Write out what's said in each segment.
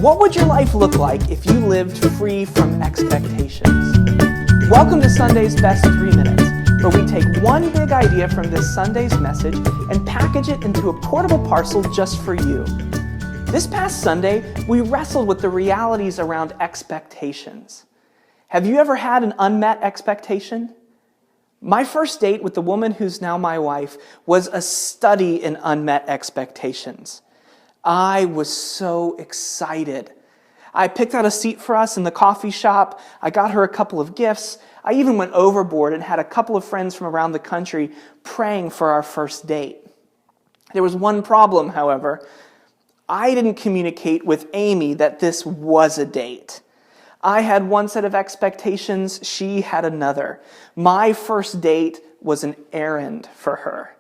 What would your life look like if you lived free from expectations? Welcome to Sunday's Best 3 Minutes, where we take one big idea from this Sunday's message and package it into a portable parcel just for you. This past Sunday, we wrestled with the realities around expectations. Have you ever had an unmet expectation? My first date with the woman who's now my wife was a study in unmet expectations. I was so excited. I picked out a seat for us in the coffee shop. I got her a couple of gifts. I even went overboard and had a couple of friends from around the country praying for our first date. There was one problem, however. I didn't communicate with Amy that this was a date. I had one set of expectations, she had another. My first date was an errand for her.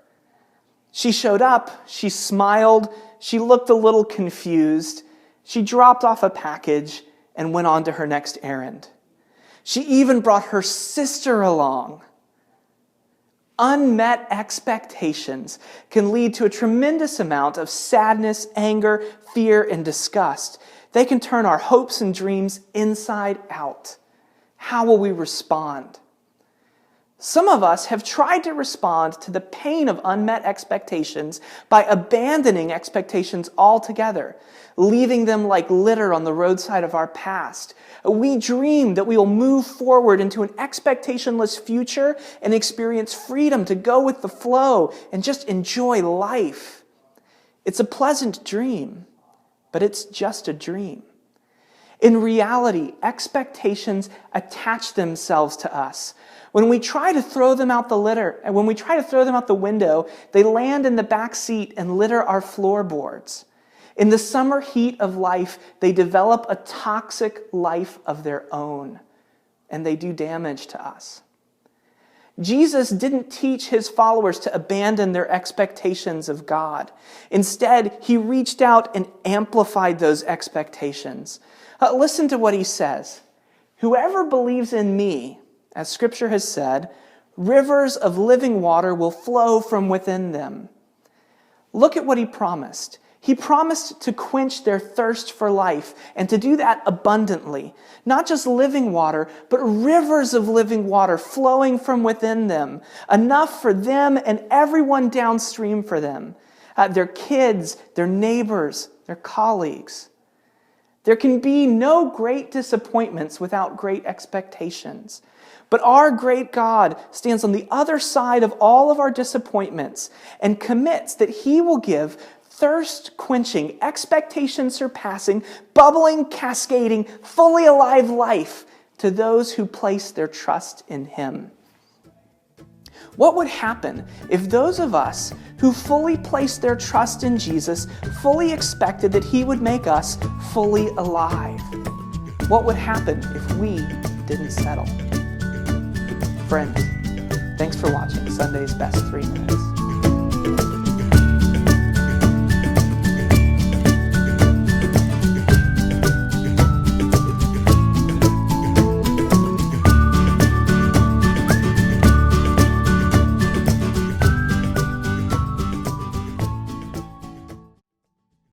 She showed up, she smiled, she looked a little confused, she dropped off a package and went on to her next errand. She even brought her sister along. Unmet expectations can lead to a tremendous amount of sadness, anger, fear, and disgust. They can turn our hopes and dreams inside out. How will we respond? Some of us have tried to respond to the pain of unmet expectations by abandoning expectations altogether, leaving them like litter on the roadside of our past. We dream that we will move forward into an expectationless future and experience freedom to go with the flow and just enjoy life. It's a pleasant dream, but it's just a dream. In reality, expectations attach themselves to us. When we try to throw them out the litter, and when we try to throw them out the window, they land in the back seat and litter our floorboards. In the summer heat of life, they develop a toxic life of their own, and they do damage to us. Jesus didn't teach his followers to abandon their expectations of God. Instead, he reached out and amplified those expectations. Listen to what he says. Whoever believes in me, as Scripture has said, rivers of living water will flow from within them. Look at what he promised. He promised to quench their thirst for life and to do that abundantly. Not just living water, but rivers of living water flowing from within them. Enough for them and everyone downstream for them. Their kids, their neighbors, their colleagues. There can be no great disappointments without great expectations. But our great God stands on the other side of all of our disappointments and commits that he will give thirst-quenching, expectation-surpassing, bubbling, cascading, fully alive life to those who place their trust in him. What would happen if those of us who fully placed their trust in Jesus fully expected that he would make us fully alive? What would happen if we didn't settle? Friends, thanks for watching Sunday's Best 3 Minutes.